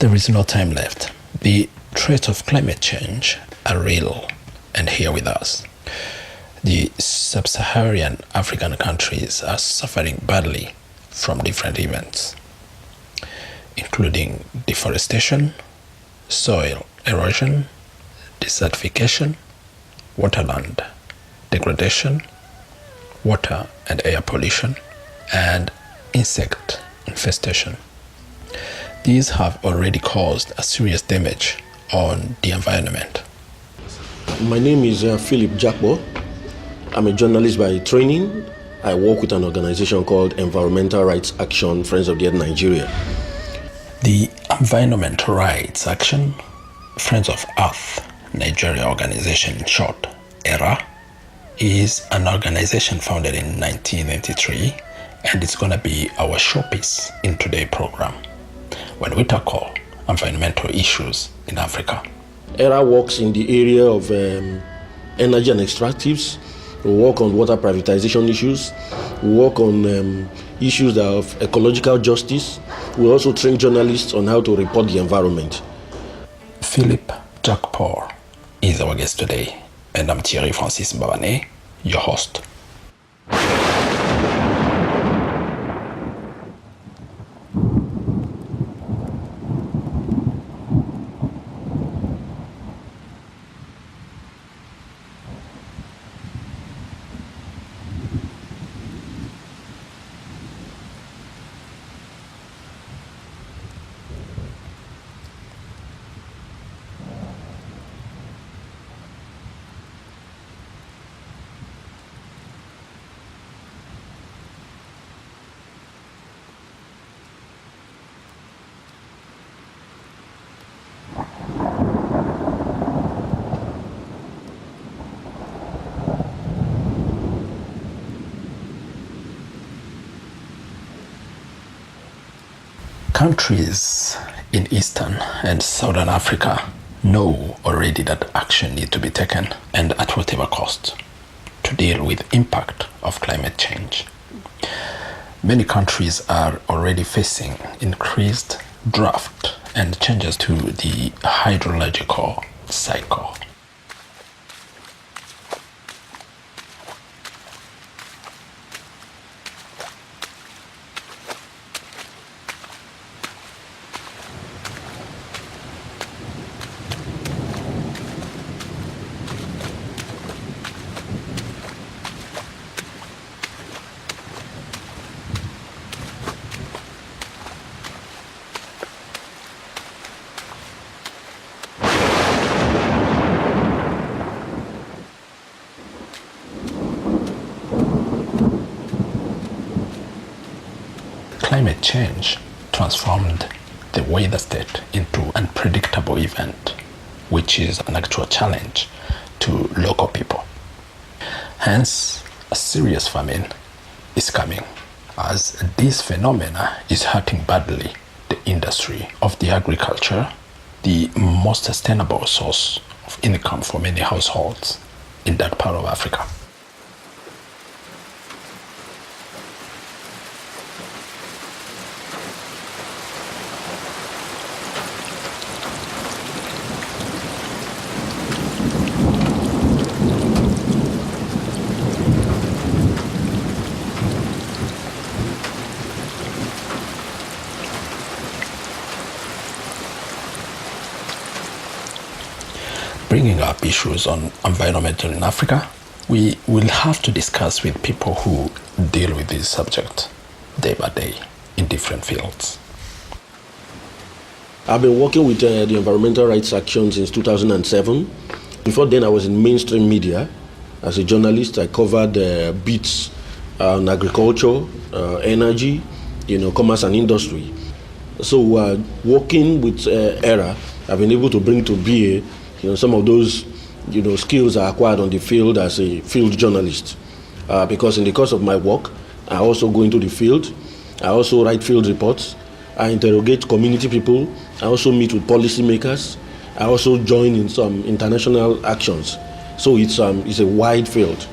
There is no time left. The threats of climate change are real and here with us. The sub-Saharan African countries are suffering badly from different events, including deforestation, soil erosion, desertification, waterland degradation, water and air pollution, and insect infestation. These have already caused a serious damage on the environment. My name is Philip Jakbo. I'm a journalist by training. I work with an organization called Environmental Rights Action Friends of the Earth Nigeria. The Environmental Rights Action Friends of Earth Nigeria organization, in short, ERA, is an organization founded in 1993, and it's going to be our showpiece in today's program when we tackle environmental issues in Africa. ERA works in the area of energy and extractives. We work on water privatization issues. We work on issues of ecological justice. We also train journalists on how to report the environment. Philip Jakpo is our guest today, and I'm Thierry Francis Mbabane, your host. Countries in Eastern and Southern Africa know already that action needs to be taken, and at whatever cost, to deal with impact of climate change. Many countries are already facing increased drought and changes to the hydrological cycle. Climate change transformed the weather state into an unpredictable event, which is an actual challenge to local people. Hence, a serious famine is coming, as this phenomena is hurting badly the industry of the agriculture, the most sustainable source of income for many households in that part of Africa. Bringing up issues on environmental in Africa, we will have to discuss with people who deal with this subject day by day in different fields. I've been working with the Environmental Rights Action since 2007. Before then, I was in mainstream media. As a journalist, I covered beats on agriculture, energy, commerce and industry. So working with ERA, I've been able to bring to bear some of those, skills I acquired on the field as a field journalist. Because in the course of my work, I also go into the field. I also write field reports. I interrogate community people. I also meet with policymakers. I also join in some international actions. So it's a wide field.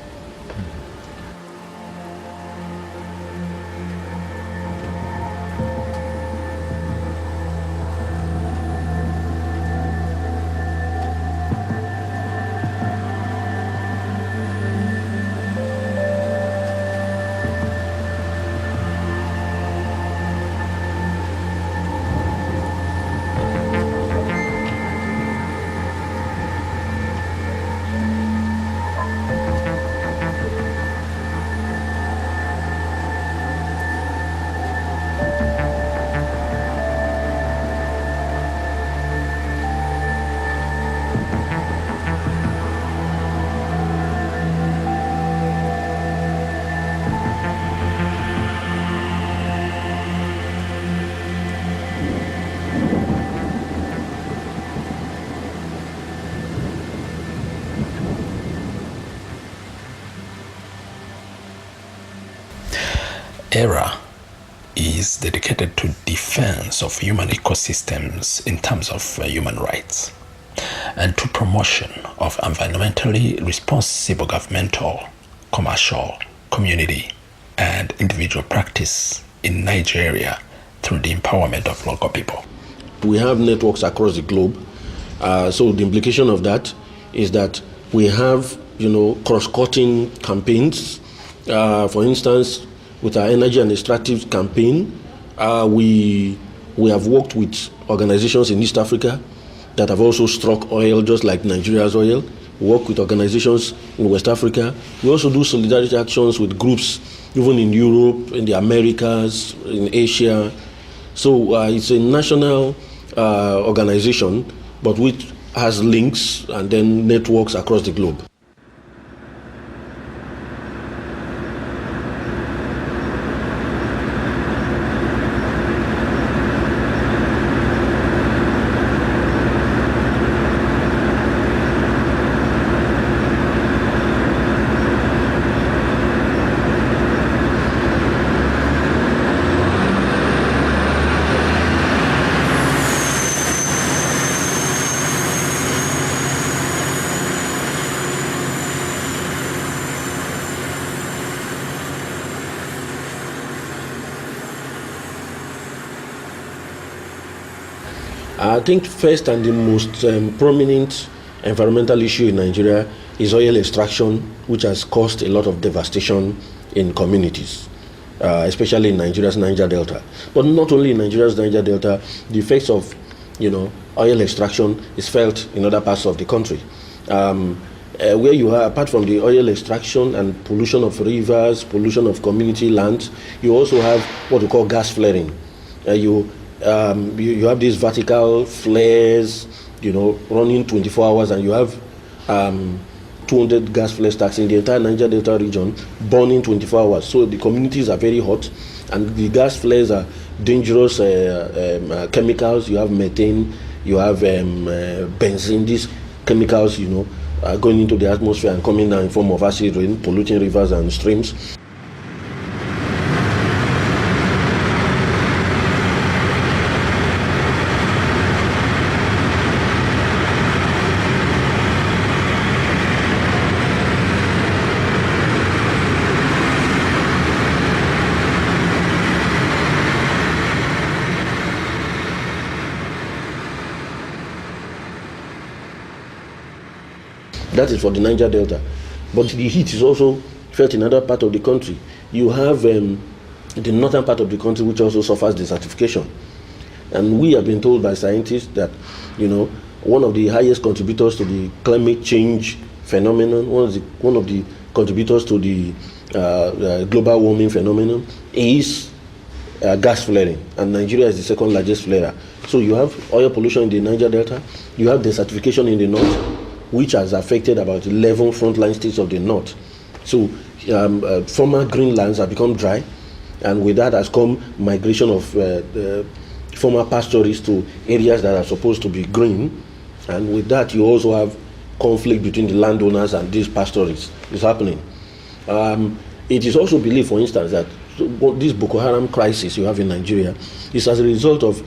era is dedicated to defense of human ecosystems in terms of human rights and to promotion of environmentally responsible governmental, commercial, community, and individual practice in Nigeria through the empowerment of local people. We have networks across the globe. So the implication of that is that we have, cross-cutting campaigns. For instance, with our energy and extractive campaign, we have worked with organizations in East Africa that have also struck oil, just like Nigeria's oil. We work with organizations in West Africa. We also do solidarity actions with groups, even in Europe, in the Americas, in Asia. So it's a national organization, but which has links and then networks across the globe. I think first and the most prominent environmental issue in Nigeria is oil extraction, which has caused a lot of devastation in communities, especially in Nigeria's Niger Delta. But not only in Nigeria's Niger Delta, the effects of oil extraction is felt in other parts of the country. Where you are, apart from the oil extraction and pollution of rivers, pollution of community lands, you also have what we call gas flaring. You have these vertical flares, running 24 hours, and you have 200 gas flare stacks in the entire Niger Delta region burning 24 hours. So the communities are very hot, and the gas flares are dangerous chemicals. You have methane, you have benzene. These chemicals, are going into the atmosphere and coming down in form of acid rain, polluting rivers and streams. That is for the Niger Delta. But the heat is also felt in other parts of the country. You have the northern part of the country, which also suffers desertification. And we have been told by scientists that, one of the highest contributors to the climate change phenomenon, one of the contributors to the global warming phenomenon is gas flaring. And Nigeria is the second largest flarer. So you have oil pollution in the Niger Delta, you have desertification in the north, which has affected about 11 frontline states of the north. So former green lands have become dry, and with that has come migration of former pasturists to areas that are supposed to be green, and with that you also have conflict between the landowners and these pasturists is happening. It is also believed, for instance, that this Boko Haram crisis you have in Nigeria is as a result of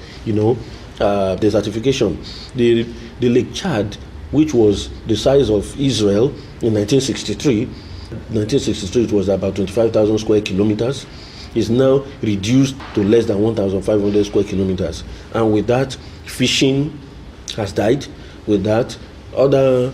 desertification. The Lake Chad, which was the size of Israel in 1963. 1963 it was about 25,000 square kilometers. Is now reduced to less than 1,500 square kilometers. And with that, fishing has died. With that, other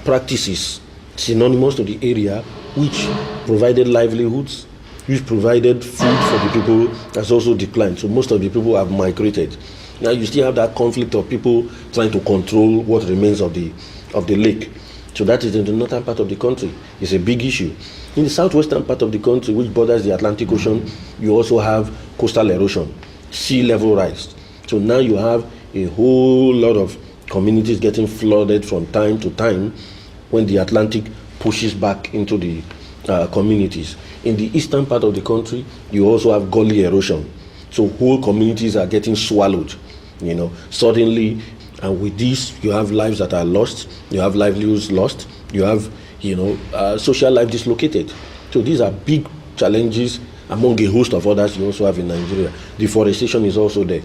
practices synonymous to the area, which provided livelihoods, which provided food for the people, has also declined. So most of the people have migrated. Now you still have that conflict of people trying to control what remains of the lake. So that is in the northern part of the country. It's a big issue. In the southwestern part of the country, which borders the Atlantic Ocean, you also have coastal erosion, sea level rise. So now you have a whole lot of communities getting flooded from time to time when the Atlantic pushes back into the communities. In the eastern part of the country, you also have gully erosion. So whole communities are getting swallowed, suddenly. And with this, you have lives that are lost, you have livelihoods lost, you have, social life dislocated. So these are big challenges among a host of others you also have in Nigeria. Deforestation is also there.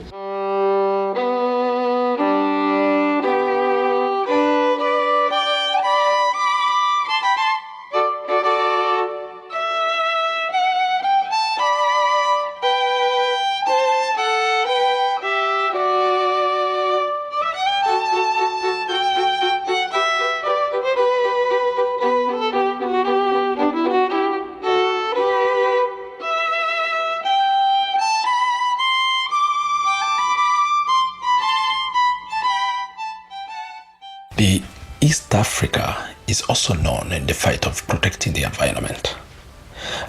The East Africa is also known in the fight of protecting the environment.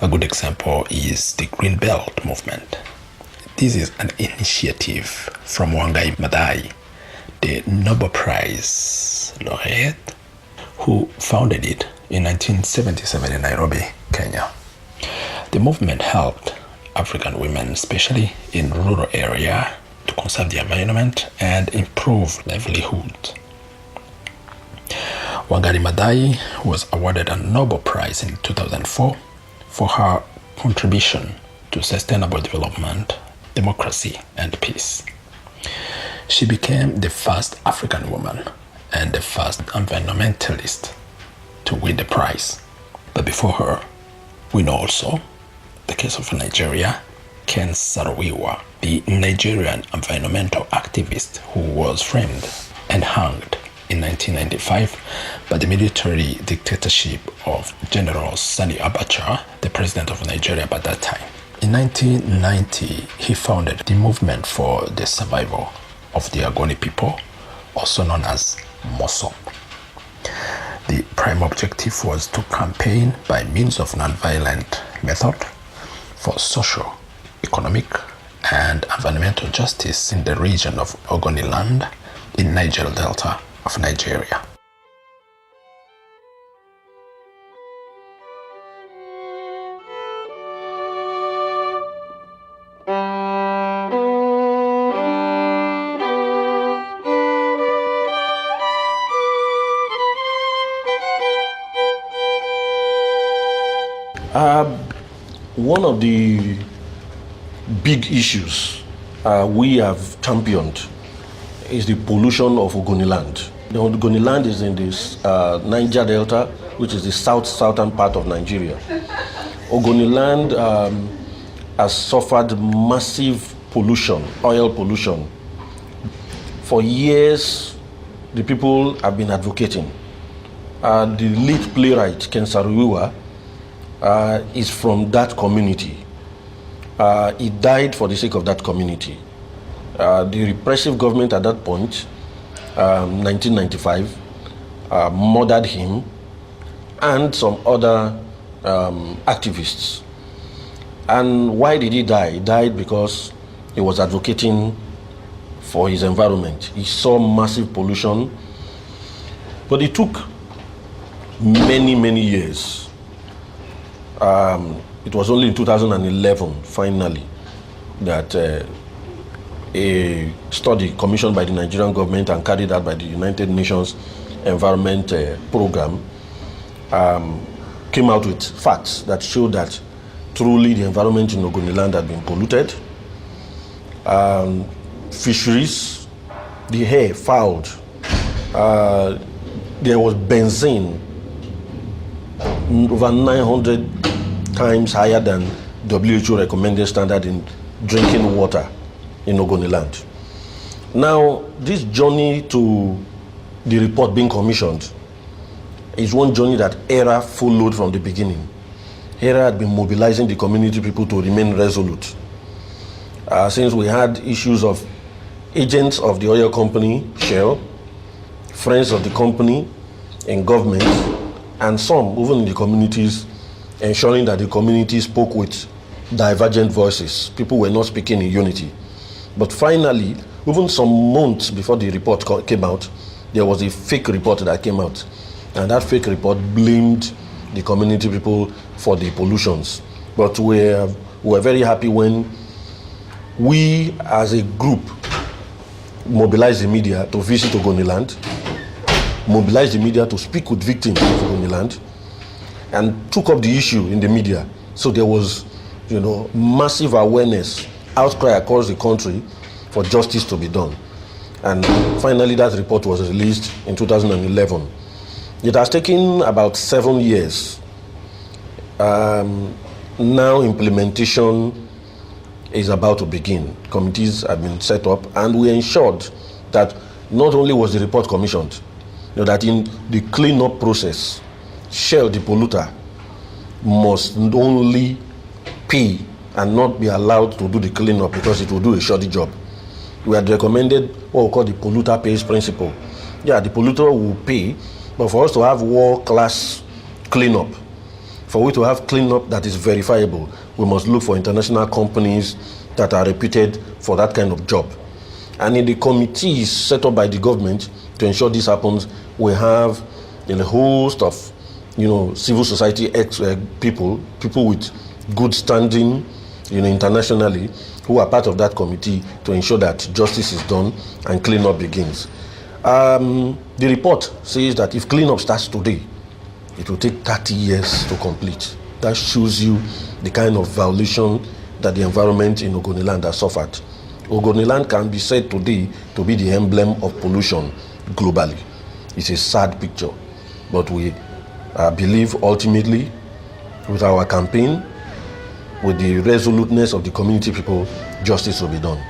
A good example is the Green Belt movement. This is an initiative from Wangari Maathai, the Nobel Prize laureate, who founded it in 1977 in Nairobi, Kenya. The movement helped African women, especially in rural areas, to conserve the environment and improve livelihood. Wangari Maathai was awarded a Nobel Prize in 2004 for her contribution to sustainable development, democracy, and peace. She became the first African woman and the first environmentalist to win the prize. But before her, we know also the case of Nigeria, Ken Saro-Wiwa, the Nigerian environmental activist who was framed and hanged in 1995 by the military dictatorship of General Sani Abacha, the president of Nigeria by that time. In 1990, he founded the movement for the survival of the Ogoni People, also known as MOSOP. The prime objective was to campaign by means of non-violent method for social, economic, and environmental justice in the region of Ogoniland in Niger Delta of Nigeria. One of the big issues we have championed is the pollution of Ogoniland. The Ogoniland is in this Niger Delta, which is the southern part of Nigeria. Ogoniland has suffered massive pollution, oil pollution. For years, the people have been advocating. The lead playwright, Ken Saro-Wiwa, is from that community. He died for the sake of that community. The repressive government at that point, 1995, murdered him and some other activists. And why did he die? He died because he was advocating for his environment. He saw massive pollution, but it took many years. It was only in 2011, finally, that a study commissioned by the Nigerian government and carried out by the United Nations Environment Program came out with facts that showed that truly the environment in Ogoniland had been polluted. Fisheries, the air fouled. There was benzene over 900 times higher than WHO recommended standard in drinking water in Ogoniland. Now, this journey to the report being commissioned is one journey that ERA followed from the beginning. ERA had been mobilizing the community people to remain resolute. Since we had issues of agents of the oil company, Shell, friends of the company in government, and some, even in the communities, ensuring that the community spoke with divergent voices. People were not speaking in unity. But finally, even some months before the report came out, there was a fake report that came out. And that fake report blamed the community people for the pollutions. But we were very happy when we, as a group, mobilized the media to visit Ogoniland, mobilized the media to speak with victims of Ogoniland, and took up the issue in the media. So there was massive awareness, outcry across the country for justice to be done. And finally, that report was released in 2011. It has taken about 7 years. Now implementation is about to begin. Committees have been set up, and we ensured that not only was the report commissioned, that in the cleanup process, Shell, the polluter, must only pay and not be allowed to do the cleanup because it will do a shoddy job. We had recommended what we call the polluter pays principle. Yeah, the polluter will pay, but for us to have world-class cleanup, for we to have cleanup that is verifiable, we must look for international companies that are reputed for that kind of job. And in the committees set up by the government to ensure this happens, we have a host of civil society people with good standing internationally, who are part of that committee to ensure that justice is done and cleanup begins. The report says that if cleanup starts today, it will take 30 years to complete. That shows you the kind of violation that the environment in Ogoniland has suffered. Ogoniland can be said today to be the emblem of pollution globally. It's a sad picture, but we believe ultimately with our campaign, with the resoluteness of the community people, justice will be done.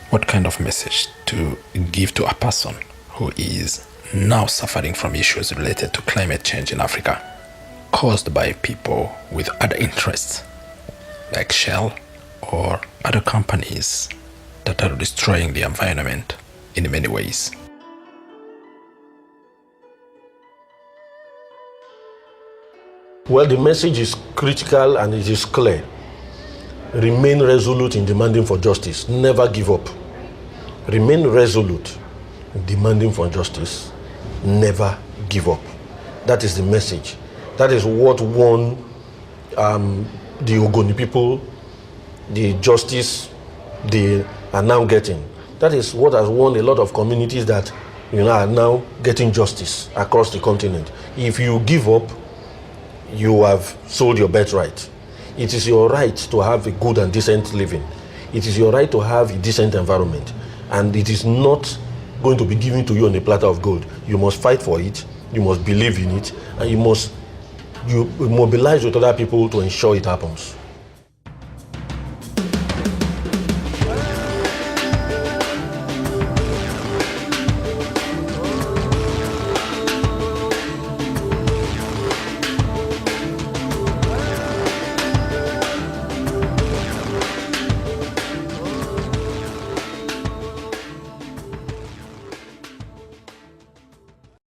What kind of message to give to a person who is now suffering from issues related to climate change in Africa, caused by people with other interests, like Shell or other companies that are destroying the environment in many ways? Well, the message is critical and it is clear. Remain resolute in demanding for justice. Never give up. Remain resolute in demanding for justice. Never give up. That is the message. That is what won the Ogoni people the justice they are now getting. That is what has won a lot of communities that are now getting justice across the continent. If you give up, you have sold your birthright. It is your right to have a good and decent living. It is your right to have a decent environment. And it is not going to be given to you on a platter of gold. You must fight for it, you must believe in it, and you must mobilize with other people to ensure it happens.